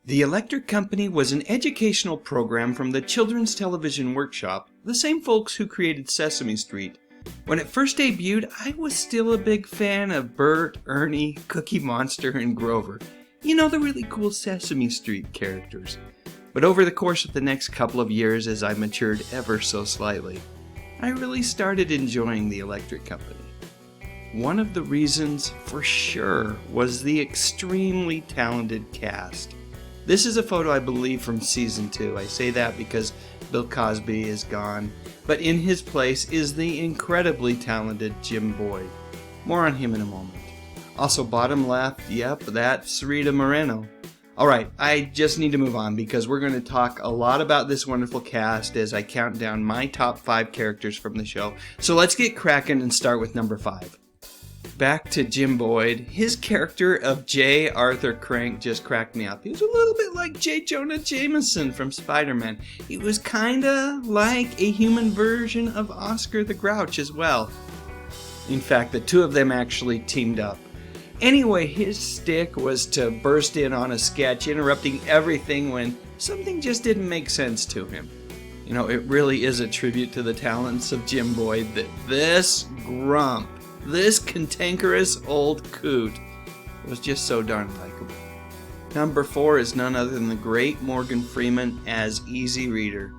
The Electric Company was an educational program from the Children's Television Workshop, the same folks who created Sesame Street. When it first debuted, I was still a big fan of Bert, Ernie, Cookie Monster, and Grover. You know, the really cool Sesame Street characters. But over the course of the next couple of years, as I matured ever so slightly, I really started enjoying the Electric Company. One of the reasons, for sure, was the extremely talented cast. This is a photo, I believe, from Season 2. I say that because Bill Cosby is gone, but in his place is the incredibly talented Jim Boyd. More on him in a moment. Also, bottom left, yep, that's Rita Moreno. Alright, I just need to move on because we're going to talk a lot about this wonderful cast as I count down my top 5 characters from the show. So let's get cracking and start with number 5. Back to Jim Boyd. His character of J. Arthur Crank just cracked me up. He was a little bit like J. Jonah Jameson from Spider-Man. He was kinda like a human version of Oscar the Grouch as well. In fact, the two of them actually teamed up. Anyway, his stick was to burst in on a sketch, interrupting everything when something just didn't make sense to him. You know, it really is a tribute to the talents of Jim Boyd that this grump, this cantankerous old coot, was just so darn likable. Number 4 is none other than the great Morgan Freeman as Easy Reader.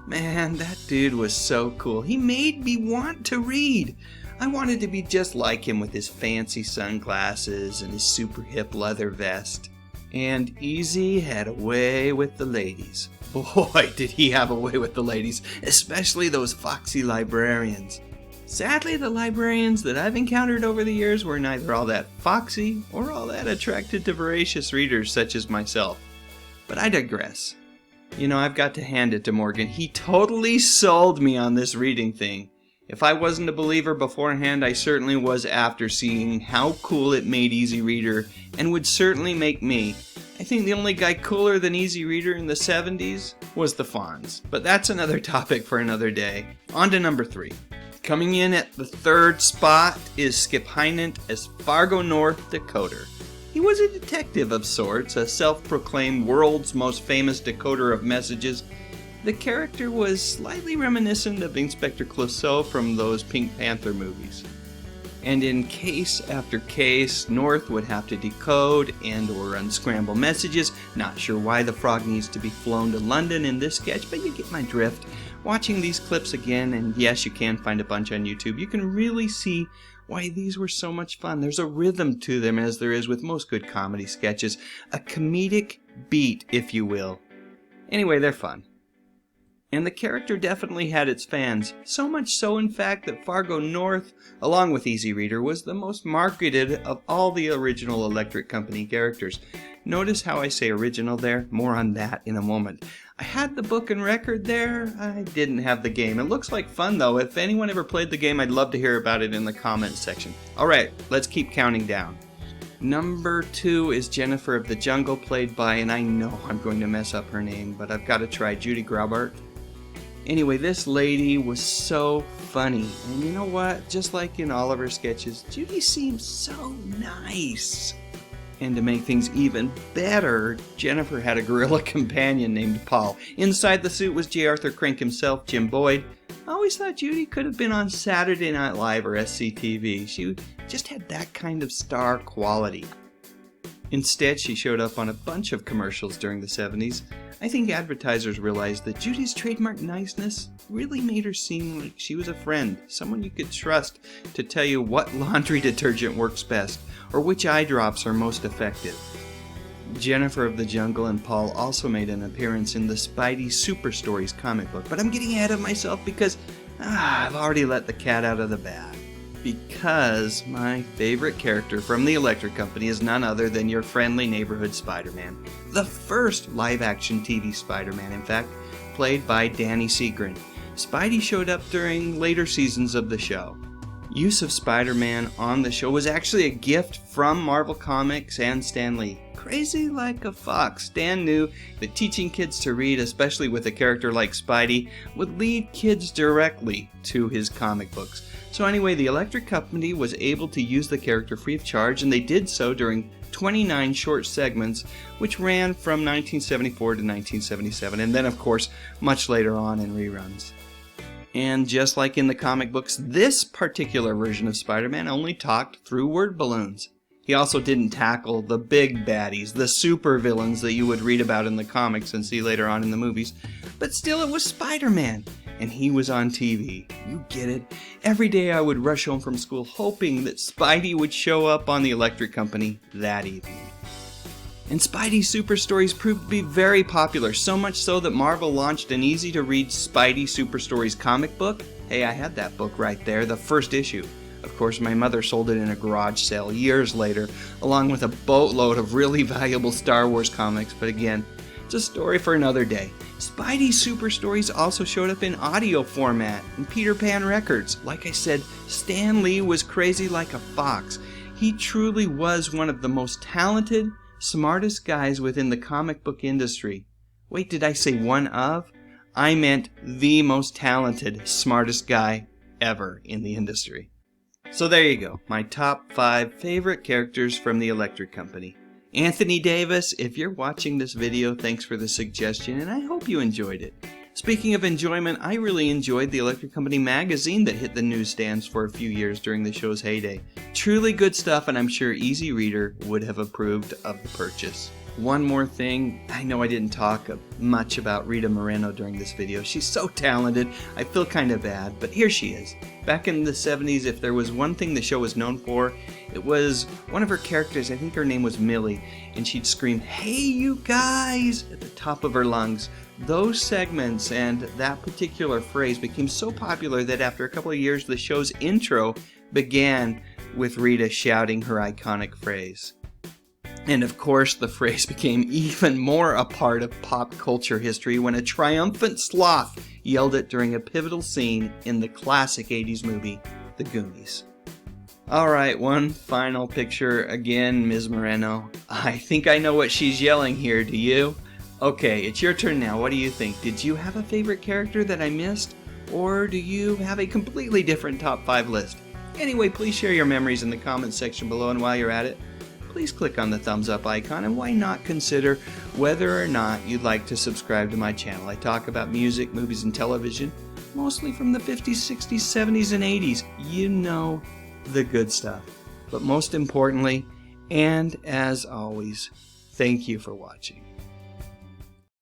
Man, that dude was so cool. He made me want to read. I wanted to be just like him with his fancy sunglasses and his super hip leather vest. And Easy had a way with the ladies. Boy, did he have a way with the ladies, especially those foxy librarians. Sadly, the librarians that I've encountered over the years were neither all that foxy or all that attracted to voracious readers such as myself. But I digress. You know, I've got to hand it to Morgan. He totally sold me on this reading thing. If I wasn't a believer beforehand, I certainly was after seeing how cool it made Easy Reader, and would certainly make me. I think the only guy cooler than Easy Reader in the 70s was the Fonz. But that's another topic for another day. On to number 3. Coming in at the 3rd spot is Skip Hynant as Fargo North Decoder. He was a detective of sorts, a self-proclaimed world's most famous decoder of messages. The character was slightly reminiscent of Inspector Clouseau from those Pink Panther movies. And in case after case, North would have to decode and or unscramble messages. Not sure why the frog needs to be flown to London in this sketch, but you get my drift. Watching these clips again, and yes, you can find a bunch on YouTube, you can really see why these were so much fun. There's a rhythm to them, as there is with most good comedy sketches. A comedic beat, if you will. Anyway, they're fun. And the character definitely had its fans. So much so, in fact, that Fargo North, along with Easy Reader, was the most marketed of all the original Electric Company characters. Notice how I say original there? More on that in a moment. I had the book and record there. I didn't have the game. It looks like fun, though. If anyone ever played the game, I'd love to hear about it in the comments section. Alright, let's keep counting down. Number 2 is Jennifer of the Jungle, played by, and I know I'm going to mess up her name, but I've got to try, Judy Graubart. Anyway, this lady was so funny. And you know what? Just like in all of her sketches, Judy seems so nice. And to make things even better, Jennifer had a gorilla companion named Paul. Inside the suit was J. Arthur Crank himself, Jim Boyd. I always thought Judy could have been on Saturday Night Live or SCTV. She just had that kind of star quality. Instead, she showed up on a bunch of commercials during the 70s. I think advertisers realized that Judy's trademark niceness really made her seem like she was a friend, someone you could trust to tell you what laundry detergent works best, or which eye drops are most effective. Jennifer of the Jungle and Paul also made an appearance in the Spidey Super Stories comic book, but I'm getting ahead of myself because I've already let the cat out of the bag. Because my favorite character from the Electric Company is none other than your friendly neighborhood Spider-Man. The first live-action TV Spider-Man, in fact, played by Danny Seagren. Spidey showed up during later seasons of the show. Use of Spider-Man on the show was actually a gift from Marvel Comics and Stan Lee. Crazy like a fox, Stan knew that teaching kids to read, especially with a character like Spidey, would lead kids directly to his comic books. So anyway, the Electric Company was able to use the character free of charge, and they did so during 29 short segments, which ran from 1974 to 1977, and then, of course, much later on in reruns. And just like in the comic books, this particular version of Spider-Man only talked through word balloons. He also didn't tackle the big baddies, the super villains that you would read about in the comics and see later on in the movies. But still, it was Spider-Man, and he was on TV. You get it? Every day I would rush home from school hoping that Spidey would show up on the Electric Company that evening. And Spidey's super stories proved to be very popular, so much so that Marvel launched an easy-to-read Spidey Super Stories comic book. Hey, I had that book right there, the first issue. Of course, my mother sold it in a garage sale years later, along with a boatload of really valuable Star Wars comics, but again, it's a story for another day. Spidey Super Stories also showed up in audio format in Peter Pan Records. Like I said, Stan Lee was crazy like a fox. He truly was one of the most talented, smartest guys within the comic book industry. Wait, did I say one of? I meant the most talented, smartest guy ever in the industry. So there you go, my top 5 favorite characters from the Electric Company. Anthony Davis, if you're watching this video, thanks for the suggestion, and I hope you enjoyed it. Speaking of enjoyment, I really enjoyed the Electric Company magazine that hit the newsstands for a few years during the show's heyday. Truly good stuff, and I'm sure Easy Reader would have approved of the purchase. One more thing, I know I didn't talk much about Rita Moreno during this video. She's so talented, I feel kind of bad, but here she is. Back in the 70s, if there was one thing the show was known for, it was one of her characters, I think her name was Millie, and she'd scream, "Hey you guys!" at the top of her lungs. Those segments and that particular phrase became so popular that after a couple of years, the show's intro began with Rita shouting her iconic phrase. And of course, the phrase became even more a part of pop culture history when a triumphant sloth yelled it during a pivotal scene in the classic 80s movie, The Goonies. Alright, one final picture. Again, Ms. Moreno. I think I know what she's yelling here, do you? Okay, it's your turn now. What do you think? Did you have a favorite character that I missed? Or do you have a completely different top 5 list? Anyway, please share your memories in the comments section below, and while you're at it, please click on the thumbs up icon, and why not consider whether or not you'd like to subscribe to my channel. I talk about music, movies, and television, mostly from the 50s, 60s, 70s, and 80s. You know, the good stuff. But most importantly, and as always, thank you for watching.